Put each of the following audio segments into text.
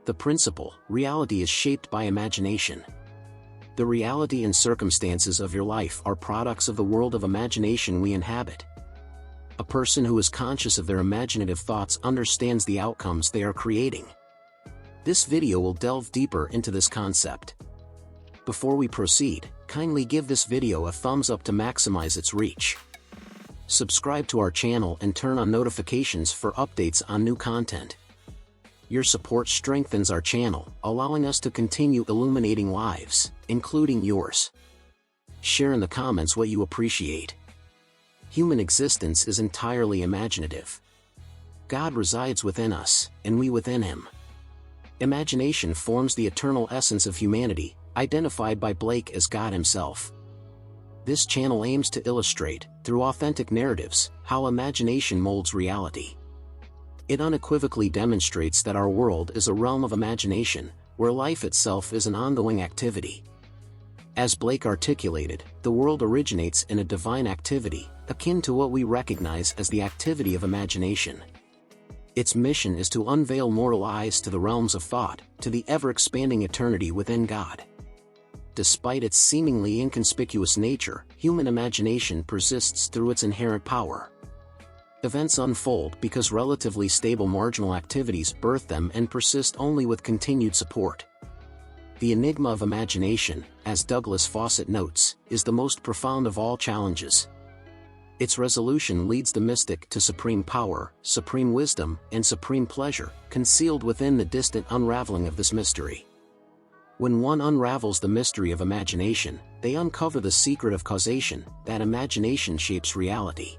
The principle, reality is shaped by imagination. The reality and circumstances of your life are products of the world of imagination we inhabit. A person who is conscious of their imaginative thoughts understands the outcomes they are creating. This video will delve deeper into this concept. Before we proceed, kindly give this video a thumbs up to maximize its reach. Subscribe to our channel and turn on notifications for updates on new content. Your support strengthens our channel, allowing us to continue illuminating lives, including yours. Share in the comments what you appreciate. Human existence is entirely imaginative. God resides within us, and we within Him. Imagination forms the eternal essence of humanity, identified by Blake as God Himself. This channel aims to illustrate, through authentic narratives, how imagination molds reality. It unequivocally demonstrates that our world is a realm of imagination, where life itself is an ongoing activity. As Blake articulated, the world originates in a divine activity, akin to what we recognize as the activity of imagination. Its mission is to unveil mortal eyes to the realms of thought, to the ever-expanding eternity within God. Despite its seemingly inconspicuous nature, human imagination persists through its inherent power. Events unfold because relatively stable marginal activities birth them and persist only with continued support. The enigma of imagination, as Douglas Fawcett notes, is the most profound of all challenges. Its resolution leads the mystic to supreme power, supreme wisdom, and supreme pleasure, concealed within the distant unraveling of this mystery. When one unravels the mystery of imagination, they uncover the secret of causation, that imagination shapes reality.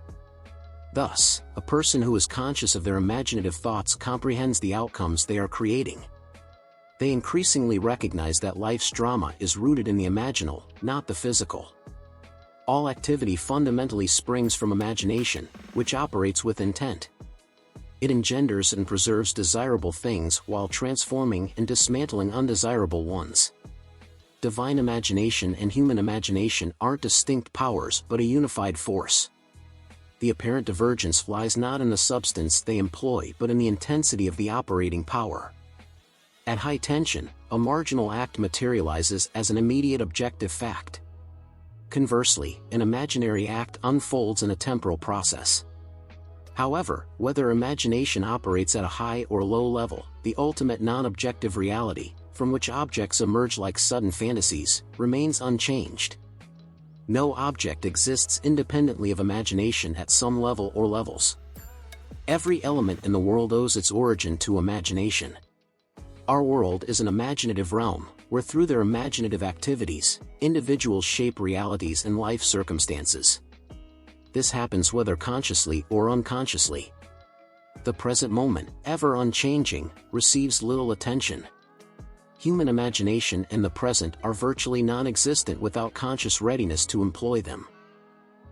Thus, a person who is conscious of their imaginative thoughts comprehends the outcomes they are creating. They increasingly recognize that life's drama is rooted in the imaginal, not the physical. All activity fundamentally springs from imagination, which operates with intent. It engenders and preserves desirable things while transforming and dismantling undesirable ones. Divine imagination and human imagination aren't distinct powers but a unified force. The apparent divergence lies not in the substance they employ but in the intensity of the operating power. At high tension, a marginal act materializes as an immediate objective fact. Conversely, an imaginary act unfolds in a temporal process. However, whether imagination operates at a high or low level, the ultimate non-objective reality, from which objects emerge like sudden fantasies, remains unchanged. No object exists independently of imagination at some level or levels. Every element in the world owes its origin to imagination. Our world is an imaginative realm, where through their imaginative activities, individuals shape realities and life circumstances. This happens whether consciously or unconsciously. The present moment, ever unchanging, receives little attention. Human imagination and the present are virtually non-existent without conscious readiness to employ them.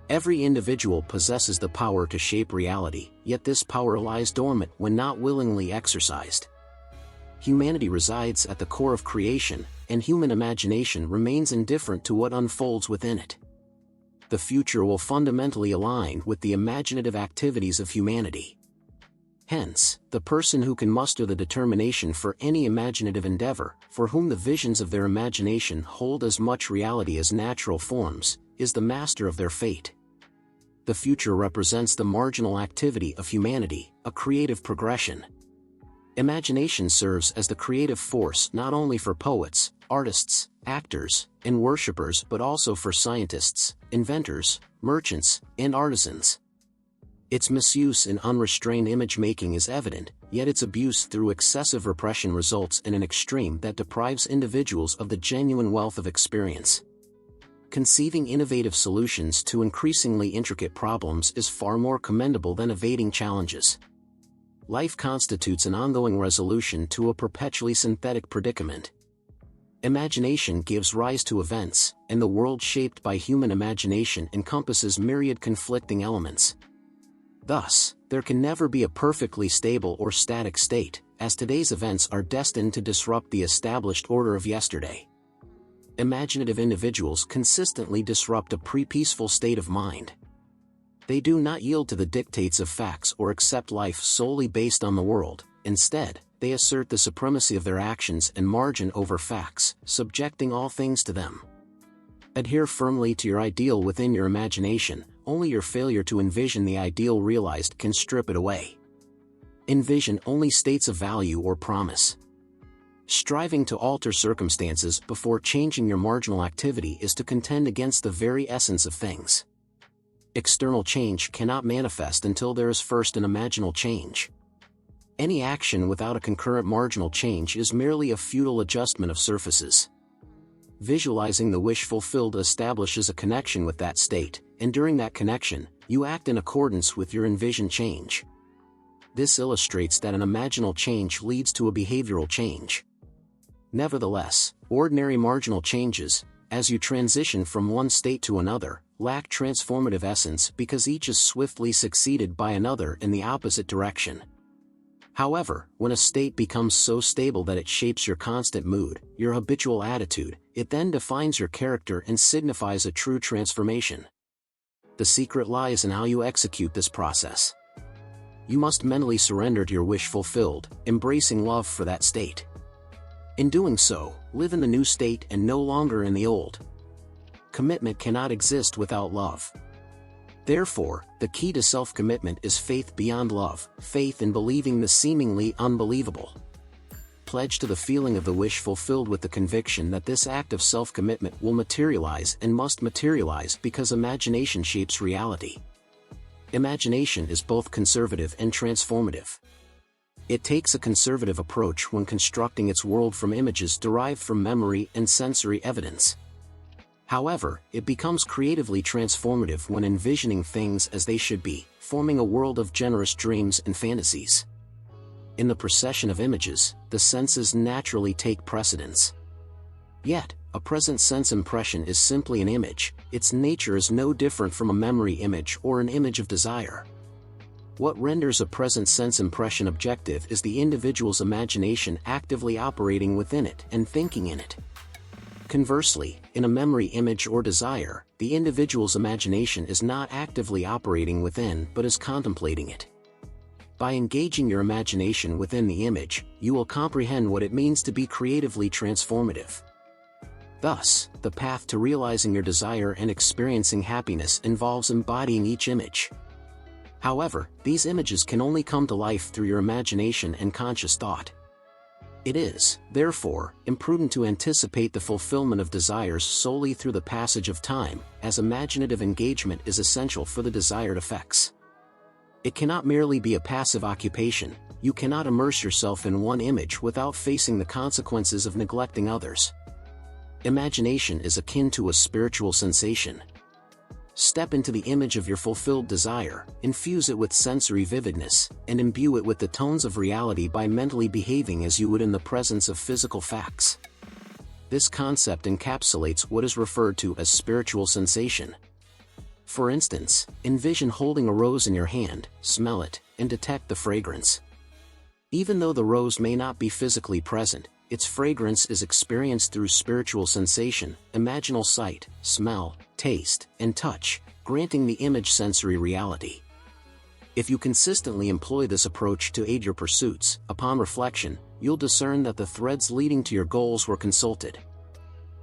Every individual possesses the power to shape reality, yet this power lies dormant when not willingly exercised. Humanity resides at the core of creation, and human imagination remains indifferent to what unfolds within it. The future will fundamentally align with the imaginative activities of humanity. Hence, the person who can muster the determination for any imaginative endeavor, for whom the visions of their imagination hold as much reality as natural forms, is the master of their fate. The future represents the marginal activity of humanity, a creative progression. Imagination serves as the creative force not only for poets, artists, actors, and worshippers but also for scientists, inventors, merchants, and artisans. Its misuse in unrestrained image-making is evident, yet its abuse through excessive repression results in an extreme that deprives individuals of the genuine wealth of experience. Conceiving innovative solutions to increasingly intricate problems is far more commendable than evading challenges. Life constitutes an ongoing resolution to a perpetually synthetic predicament. Imagination gives rise to events, and the world shaped by human imagination encompasses myriad conflicting elements. Thus, there can never be a perfectly stable or static state, as today's events are destined to disrupt the established order of yesterday. Imaginative individuals consistently disrupt a pre-peaceful state of mind. They do not yield to the dictates of facts or accept life solely based on the world. Instead, they assert the supremacy of their actions and margin over facts, subjecting all things to them. Adhere firmly to your ideal within your imagination, only your failure to envision the ideal realized can strip it away. Envision only states of value or promise. Striving to alter circumstances before changing your marginal activity is to contend against the very essence of things. External change cannot manifest until there is first an imaginal change. Any action without a concurrent marginal change is merely a futile adjustment of surfaces. Visualizing the wish fulfilled establishes a connection with that state, and during that connection, you act in accordance with your envisioned change. This illustrates that an imaginal change leads to a behavioral change. Nevertheless, ordinary marginal changes, as you transition from one state to another, lack transformative essence because each is swiftly succeeded by another in the opposite direction. However, when a state becomes so stable that it shapes your constant mood, your habitual attitude, it then defines your character and signifies a true transformation. The secret lies in how you execute this process. You must mentally surrender to your wish fulfilled, embracing love for that state. In doing so, live in the new state and no longer in the old. Commitment cannot exist without love. Therefore, the key to self-commitment is faith beyond love, faith in believing the seemingly unbelievable. Pledge to the feeling of the wish fulfilled with the conviction that this act of self-commitment will materialize and must materialize because imagination shapes reality. Imagination is both conservative and transformative. It takes a conservative approach when constructing its world from images derived from memory and sensory evidence. However, it becomes creatively transformative when envisioning things as they should be, forming a world of generous dreams and fantasies. In the procession of images, the senses naturally take precedence. Yet, a present sense impression is simply an image, its nature is no different from a memory image or an image of desire. What renders a present sense impression objective is the individual's imagination actively operating within it and thinking in it. Conversely, in a memory image or desire, the individual's imagination is not actively operating within but is contemplating it. By engaging your imagination within the image, you will comprehend what it means to be creatively transformative. Thus, the path to realizing your desire and experiencing happiness involves embodying each image. However, these images can only come to life through your imagination and conscious thought. It is, therefore, imprudent to anticipate the fulfillment of desires solely through the passage of time, as imaginative engagement is essential for the desired effects. It cannot merely be a passive occupation. You cannot immerse yourself in one image without facing the consequences of neglecting others. Imagination is akin to a spiritual sensation. Step into the image of your fulfilled desire, infuse it with sensory vividness, and imbue it with the tones of reality by mentally behaving as you would in the presence of physical facts. This concept encapsulates what is referred to as spiritual sensation. For instance, envision holding a rose in your hand, smell it, and detect the fragrance. Even though the rose may not be physically present, its fragrance is experienced through spiritual sensation, imaginal sight, smell, taste, and touch, granting the image sensory reality. If you consistently employ this approach to aid your pursuits, upon reflection, you'll discern that the threads leading to your goals were consulted.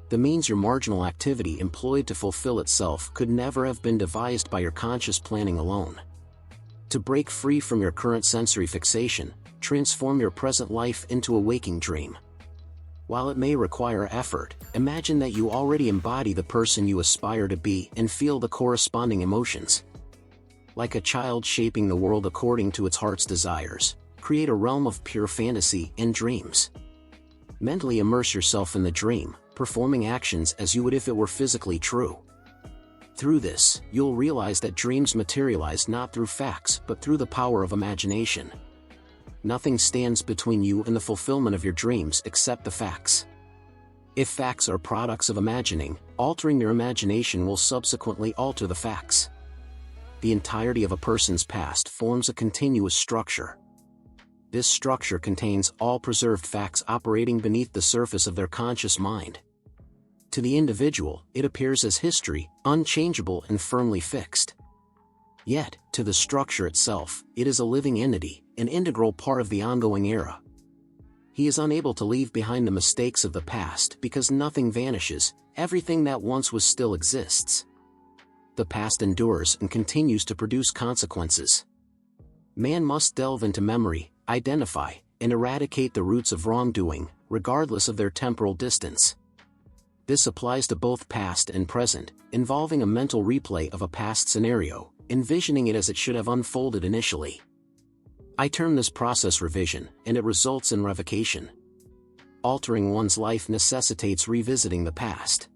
The means your marginal activity employed to fulfill itself could never have been devised by your conscious planning alone. To break free from your current sensory fixation, transform your present life into a waking dream. While it may require effort, imagine that you already embody the person you aspire to be and feel the corresponding emotions. Like a child shaping the world according to its heart's desires, create a realm of pure fantasy and dreams. Mentally immerse yourself in the dream, performing actions as you would if it were physically true. Through this, you'll realize that dreams materialize not through facts but through the power of imagination. Nothing stands between you and the fulfillment of your dreams except the facts. If facts are products of imagining, altering your imagination will subsequently alter the facts. The entirety of a person's past forms a continuous structure. This structure contains all preserved facts operating beneath the surface of their conscious mind. To the individual, it appears as history, unchangeable and firmly fixed. Yet, to the structure itself, it is a living entity, an integral part of the ongoing era. he is unable to leave behind the mistakes of the past because nothing vanishes, everything that once was still exists. The past endures and continues to produce consequences. Man must delve into memory, identify, and eradicate the roots of wrongdoing, regardless of their temporal distance. This applies to both past and present, involving a mental replay of a past scenario, envisioning it as it should have unfolded initially. I term this process revision, and it results in revocation. Altering one's life necessitates revisiting the past.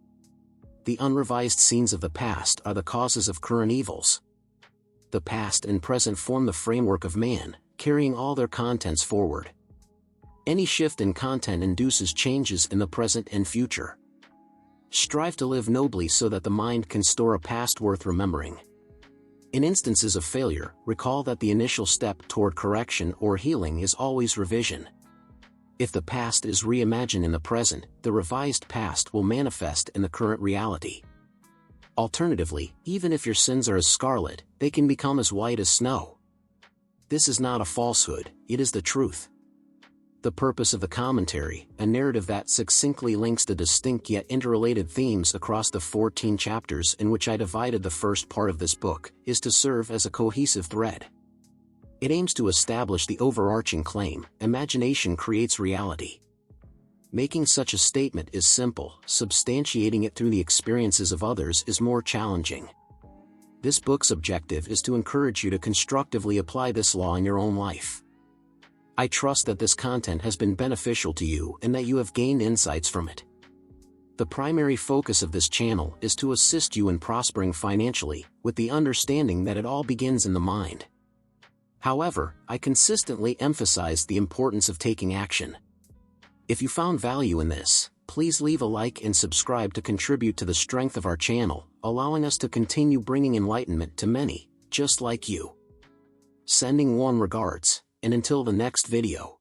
The unrevised scenes of the past are the causes of current evils. The past and present form the framework of man, carrying all their contents forward. Any shift in content induces changes in the present and future. Strive to live nobly so that the mind can store a past worth remembering. In instances of failure, recall that the initial step toward correction or healing is always revision. If the past is reimagined in the present, the revised past will manifest in the current reality. Alternatively, even if your sins are as scarlet, they can become as white as snow. This is not a falsehood, it is the truth. The purpose of the commentary, a narrative that succinctly links the distinct yet interrelated themes across the 14 chapters in which I divided the first part of this book, is to serve as a cohesive thread. It aims to establish the overarching claim: imagination creates reality. Making such a statement is simple, substantiating it through the experiences of others is more challenging. This book's objective is to encourage you to constructively apply this law in your own life. I trust that this content has been beneficial to you and that you have gained insights from it. The primary focus of this channel is to assist you in prospering financially, with the understanding that it all begins in the mind. However, I consistently emphasize the importance of taking action. If you found value in this, please leave a like and subscribe to contribute to the strength of our channel, allowing us to continue bringing enlightenment to many, just like you. Sending warm regards, and until the next video.